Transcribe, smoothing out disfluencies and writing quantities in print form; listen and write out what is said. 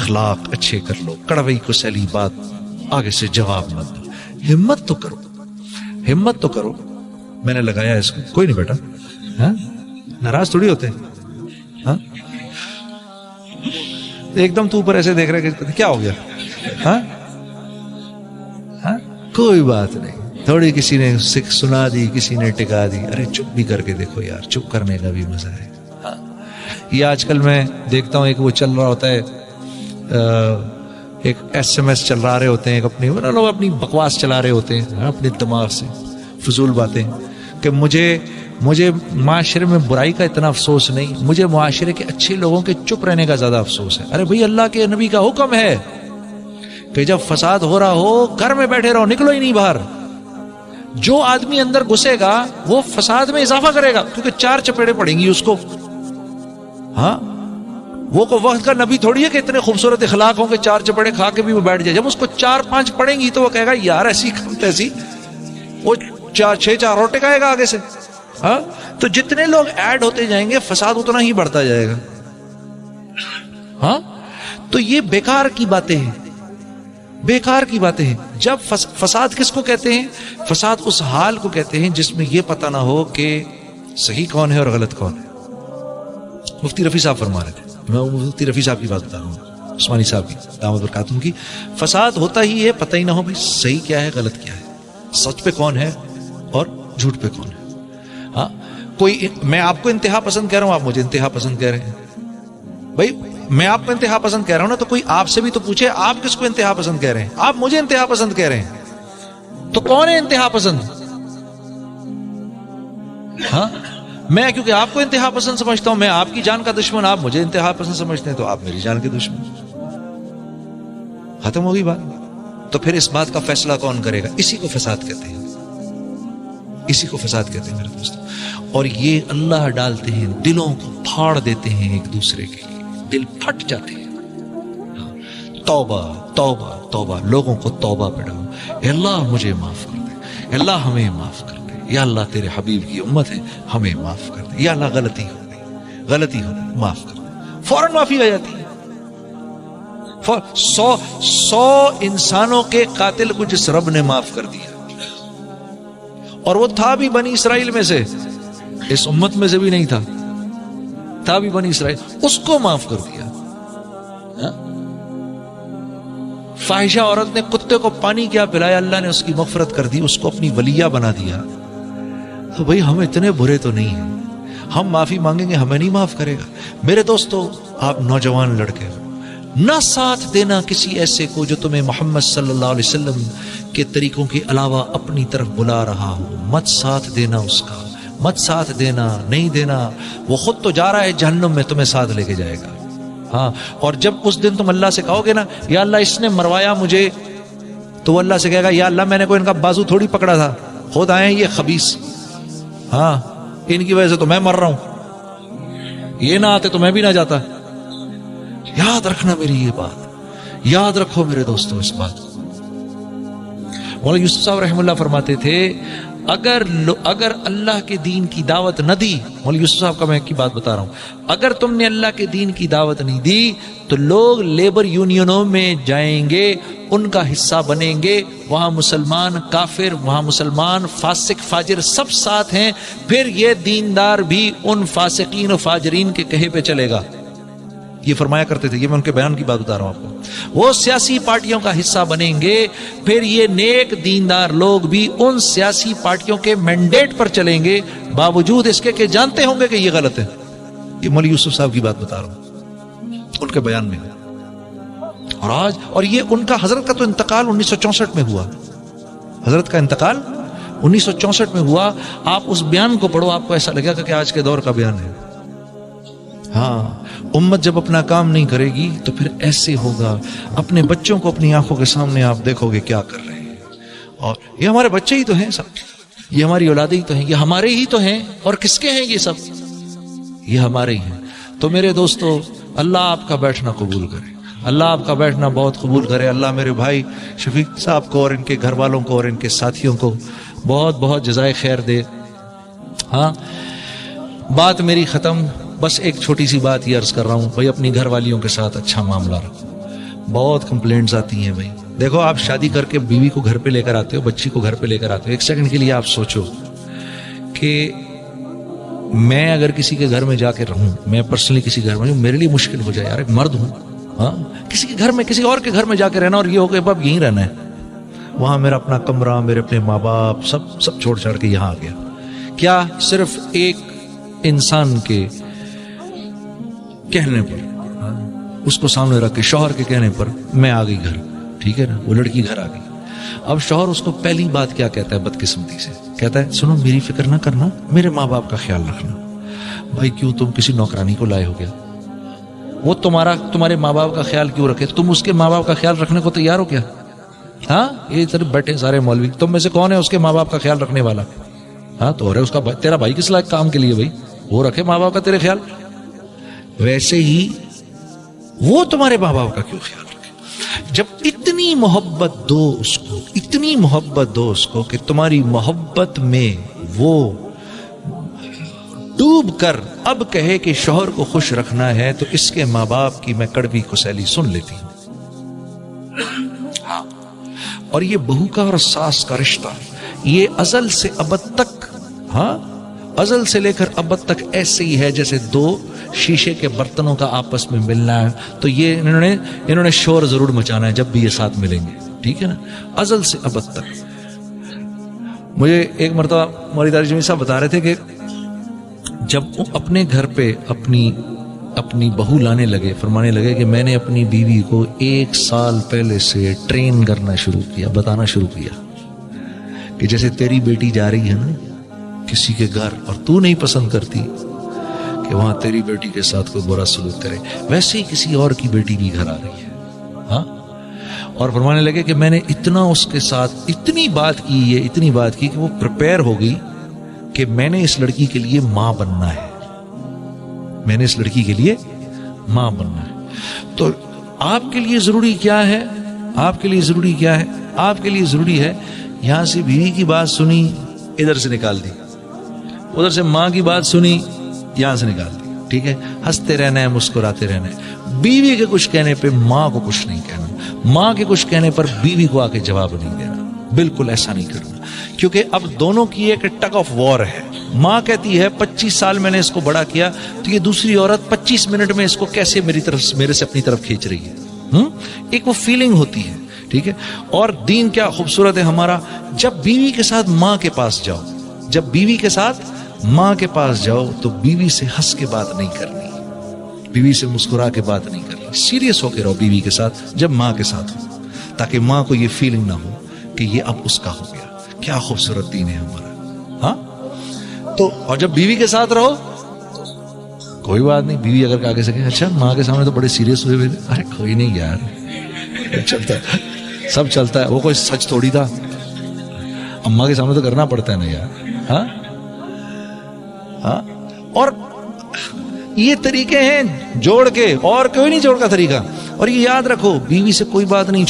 اخلاق اچھے کر لو، کڑوئی کو سیلی بات آگے سے جواب مت دو، ہمت تو کرو، ہمت تو کرو. میں نے لگایا اس کو، کوئی نہیں بیٹا، ہاں ناراض تھوڑی ہوتے ہاں. ایک دم تو اوپر ایسے دیکھ رہے کہ کیا ہو گیا؟ ہاں ہاں کوئی بات نہیں، تھوڑی کسی نے سنا دی، کسی نے ٹکا دی، ارے چپ بھی کر کے دیکھو یار، چپ کرنے کا بھی مزہ ہے. ہاں یہ آج کل میں دیکھتا ہوں ایک وہ چل رہا ہوتا ہے، ایک SMS چل رہے ہوتے ہیں، ایک لوگ اپنی بکواس چلا رہے ہوتے ہیں اپنے دماغ سے، فضول باتیں کہ مجھے معاشرے میں برائی کا اتنا افسوس نہیں، مجھے معاشرے کے اچھے لوگوں کے چپ رہنے کا زیادہ افسوس ہے. ارے بھائی اللہ کے نبی کا حکم ہے کہ جب فساد ہو رہا ہو گھر میں بیٹھے رہو، نکلو ہی نہیں باہر. جو آدمی اندر گھسے گا وہ فساد میں اضافہ کرے گا، کیونکہ 4 چپیڑے پڑیں گی اس کو. ہاں وہ کو وقت کا نبی تھوڑی ہے کہ اتنے خوبصورت اخلاق ہوں کہ 4 چپیڑے کھا کے بھی وہ بیٹھ جائے. جب اس کو 4-5 پڑیں گی تو وہ کہے گا یار ایسی کمت ایسی، وہ 6 اور ٹکائے گا آگے سے. ہاں تو جتنے لوگ ایڈ ہوتے جائیں گے فساد اتنا ہی بڑھتا جائے گا. ہاں تو یہ بیکار کی باتیں ہیں، بیکار کی باتیں ہیں. جب فساد کس کو کہتے ہیں؟ فساد اس حال کو کہتے ہیں جس میں یہ پتہ نہ ہو کہ صحیح کون ہے اور غلط کون ہے. مفتی رفیع صاحب فرما رہے تھے، میں مفتی رفیع صاحب کی بات بتا رہا ہوں، عثمانی صاحب کی دامت برکاتہم کی. فساد ہوتا ہی ہے پتہ ہی نہ ہو بھائی صحیح کیا ہے غلط کیا ہے، سچ پہ کون ہے اور جھوٹ پہ کون ہے. ہاں کوئی میں آپ کو انتہا پسند کہہ رہا ہوں، آپ مجھے انتہا پسند کہہ رہے ہیں. بھائی میں آپ کو انتہا پسند کہہ رہا ہوں نا، تو کوئی آپ سے بھی تو پوچھے آپ کس کو انتہا پسند کہہ رہے ہیں. آپ مجھے انتہا پسند کہہ رہے ہیں، تو کون ہے انتہا پسند؟ ہاں میں کیونکہ آپ کو انتہا پسند سمجھتا ہوں، میں آپ کی جان کا دشمن، آپ مجھے انتہا پسند سمجھتے ہیں تو آپ میری جان کے دشمن. ختم ہوگی بات. تو پھر اس بات کا فیصلہ کون کرے گا؟ اسی کو فساد کہتے ہیں، اسی کو فساد کہتے ہیں میرے دوستو. اور یہ اللہ ڈالتے ہیں، دلوں کو پھاڑ دیتے ہیں ایک دوسرے کے لیے، دل پھٹ جاتے ہیں. توبہ توبہ توبہ، لوگوں کو توبہ پہ ڈالو. اے اللہ مجھے معاف کر دے، اے اللہ ہمیں معاف کر دے، یا اللہ تیرے حبیب کی امت ہے ہمیں معاف کر دے، یا اللہ غلطی ہو گئی، غلطی ہو گئی معاف کر دے. فوراً معافی آ جاتی ہے. 100 انسانوں کے قاتل کو جس رب نے معاف کر دیا، اور وہ تھا بھی بنی اسرائیل میں سے، اس امت میں سے بھی نہیں تھا بھی بنی اسرائیل، اس کو معاف کر دیا. فاحشہ عورت نے کتے کو پانی کیا پلایا، اللہ نے اس کی مغفرت کر دی، اس کو اپنی ولیہ بنا دیا. تو بھئی ہم اتنے برے تو نہیں ہیں، ہم معافی مانگیں گے ہمیں نہیں معاف کرے گا. میرے دوستو آپ نوجوان لڑکے ہو، نہ ساتھ دینا کسی ایسے کو جو تمہیں محمد صلی اللہ علیہ وسلم کے طریقوں کے علاوہ اپنی طرف بلا رہا ہو. مت ساتھ دینا اس کا، مت ساتھ دینا، نہیں دینا. وہ خود تو جا رہا ہے جہنم میں، تمہیں ساتھ لے کے جائے گا. ہاں اور جب اس دن تم اللہ سے کہو گے نا یا اللہ اس نے مروایا مجھے، تو وہ اللہ سے کہے گا یا اللہ میں نے کوئی ان کا بازو تھوڑی پکڑا تھا، خود آئے ہیں یہ خبیث، ہاں ان کی وجہ سے تو میں مر رہا ہوں، یہ نہ آتے تو میں بھی نہ جاتا. یاد رکھنا میری یہ بات، یاد رکھو میرے دوستو اس بات. مولانا یوسف صاحب رحمہ اللہ فرماتے تھے اگر اللہ کے دین کی دعوت نہ دی، مولانا یوسف صاحب کا میں کی بات بتا رہا ہوں، اگر تم نے اللہ کے دین کی دعوت نہیں دی تو لوگ لیبر یونینوں میں جائیں گے، ان کا حصہ بنیں گے، وہاں مسلمان کافر، وہاں مسلمان فاسق فاجر سب ساتھ ہیں، پھر یہ دیندار بھی ان فاسقین و فاجرین کے کہے پہ چلے گا. یہ فرمایا کرتے تھے، یہ میں ان کے بیان کی بات بتا رہا ہوں آپ کو. وہ سیاسی پارٹیوں کا حصہ بنیں گے، پھر یہ نیک دیندار لوگ بھی ان سیاسی پارٹیوں کے مینڈیٹ پر چلیں گے، باوجود اس کے کہ جانتے ہوں گے کہ یہ غلط ہے. یہ مولانا یوسف صاحب کی بات بتا رہا ہوں ان کے بیان میں. اور یہ ان کا حضرت کا تو انتقال 1964 میں ہوا، حضرت کا انتقال 1964 میں ہوا. آپ اس بیان کو پڑھو، آپ کو ایسا لگے گا کہ آج کے دور کا بیان ہے. ہاں امت جب اپنا کام نہیں کرے گی تو پھر ایسے ہوگا. اپنے بچوں کو اپنی آنکھوں کے سامنے آپ دیکھو گے کیا کر رہے ہیں، اور یہ ہمارے بچے ہی تو ہیں سب، یہ ہماری اولادیں ہی تو ہیں، یہ ہمارے ہی تو ہیں. اور کس کے ہیں یہ سب؟ یہ ہمارے ہی ہیں. تو میرے دوستو اللہ آپ کا بیٹھنا قبول کرے، اللہ آپ کا بیٹھنا بہت قبول کرے. اللہ میرے بھائی شفیق صاحب کو اور ان کے گھر والوں کو اور ان کے ساتھیوں کو بہت بہت جزائے خیر دے. ہاں بات میری ختم. بس ایک چھوٹی سی بات یہ عرض کر رہا ہوں، بھائی اپنی گھر والیوں کے ساتھ اچھا معاملہ رکھو. بہت کمپلینٹس آتی ہیں بھائی. دیکھو آپ شادی کر کے بیوی کو گھر پہ لے کر آتے ہو, بچی کو گھر پہ لے کر آتے ہو, ایک سیکنڈ کے لیے آپ سوچو کہ میں اگر کسی کے گھر میں جا کے رہوں, میں پرسنلی کسی گھر میں, میرے لیے مشکل ہو جائے یار, ایک مرد ہوں, ہاں, کسی کے گھر میں, کسی اور کے گھر میں جا کے رہنا, اور یہ ہو کہ اب یہیں رہنا ہے, وہاں میرا اپنا کمرہ, میرے اپنے ماں باپ, سب چھوڑ چھاڑ کے یہاں آ گیا. کیا صرف ایک انسان کے کہنے پر, اس کو سامنے رکھ کے, شوہر کے کہنے پر میں آ گئی گھر, ٹھیک ہے نا, وہ لڑکی گھر آ گئی. اب شوہر اس کو پہلی بات کیا کہتا ہے بدقسمتی سے, کہتا ہے سنو میری فکر نہ کرنا, میرے ماں باپ کا خیال رکھنا. بھائی کیوں, تم کسی نوکرانی کو لائے ہو گیا؟ وہ تمہارے ماں باپ کا خیال کیوں رکھے؟ تم اس کے ماں باپ کا خیال رکھنے کو تیار ہو کیا؟ ہاں, یہ طرف بیٹھے سارے مولوی, تم میں سے کون ہے اس کے ماں باپ کا خیال رکھنے والا؟ ہاں تو ہے اس کا, تیرا بھائی کس لائق کام کے لیے بھائی, وہ رکھے ماں باپ کا تیرے خیال. ویسے ہی وہ تمہارے ماں باپ کا کیوں خیال رکھے؟ جب اتنی محبت دو اس کو, اتنی محبت دو اس کو کہ تمہاری محبت میں وہ ڈوب کر اب کہے کہ شوہر کو خوش رکھنا ہے, تو اس کے ماں باپ کی میں کڑوی کسیلی سن لیتی ہوں. اور یہ بہو کا اور ساس کا رشتہ یہ ازل سے ابد تک, ہاں, ازل سے لے کر ابد تک ایسے ہی ہے جیسے دو شیشے کے برتنوں کا آپس میں ملنا ہے. تو یہ انہوں نے شور ضرور مچانا ہے جب بھی یہ ساتھ ملیں گے, ٹھیک ہے نا, ازل سے ابد تک. مجھے ایک مرتبہ مولانا داڑھی جمیل صاحب بتا رہے تھے کہ جب اپنے گھر پہ اپنی بہو لانے لگے, فرمانے لگے کہ میں نے اپنی بیوی کو 1 سال پہلے سے ٹرین کرنا شروع کیا, بتانا شروع کیا کہ جیسے تیری بیٹی جا رہی ہے نا کسی کے گھر, اور تو نہیں پسند کرتی کہ وہاں تیری بیٹی کے ساتھ کوئی برا سلوک کرے, ویسے ہی کسی اور کی بیٹی بھی گھر آ رہی ہے. ہاں, اور فرمانے لگے کہ میں نے اتنا اس کے ساتھ اتنی بات کی کہ وہ پریپیئر ہو گئی کہ میں نے اس لڑکی کے لیے ماں بننا ہے, میں نے اس لڑکی کے لیے ماں بننا ہے. تو آپ کے لیے ضروری کیا ہے, آپ کے لیے ضروری کیا ہے, آپ کے لیے ضروری ہے یہاں سے بیوی کی بات سنی, ادھر سے نکال دی, ادھر سے ماں کی بات سنی, یہاں سے نکال دی, ٹھیک ہے, ہنستے رہنا ہے, مسکراتے رہنا ہے. بیوی کے کچھ کہنے پہ ماں کو کچھ نہیں کہنا, ماں کے کچھ کہنے پر بیوی کو آ کے جواب نہیں دینا, بالکل ایسا نہیں کرنا. کیونکہ اب دونوں کی ایک ٹگ آف وار ہے. ماں کہتی ہے 25 سال میں نے اس کو بڑا کیا, تو یہ دوسری عورت 25 منٹ میں اس کو کیسے میرے سے اپنی طرف کھینچ رہی ہے. ایک وہ فیلنگ ہوتی ہے, ٹھیک ہے. اور دین کیا خوبصورت ہے ہمارا, جب بیوی کے ساتھ ماں کے پاس جاؤ, جب بیوی کے ساتھ ماں کے پاس جاؤ تو بیوی سے ہنس کے بات نہیں کرنی, بیوی سے مسکرا کے بات نہیں کرنی, سیریس ہو کے رہو بیوی کے ساتھ جب ماں کے ساتھ ہو, تاکہ ماں کو یہ فیلنگ نہ ہو کہ یہ اب اس کا ہو گیا. کیا خوبصورت دین ہے ہمارا. ہاں, تو اور جب بیوی کے ساتھ رہو کوئی بات نہیں, بیوی اگر آگے سے کہ اچھا ماں کے سامنے تو بڑے سیریس ہوئے ہوئے, ارے کوئی نہیں یار, چلتا ہے, سب چلتا ہے, وہ کوئی سچ تھوڑی تھا, اماں کے سامنے تو کرنا پڑتا ہے نا یار. ہاں ہاں, اور یہ طریقے ہیں جوڑ کے, اور کوئی نہیں جوڑ کا طریقہ. اور یہ یاد رکھو, بیوی سے کوئی بات نہیں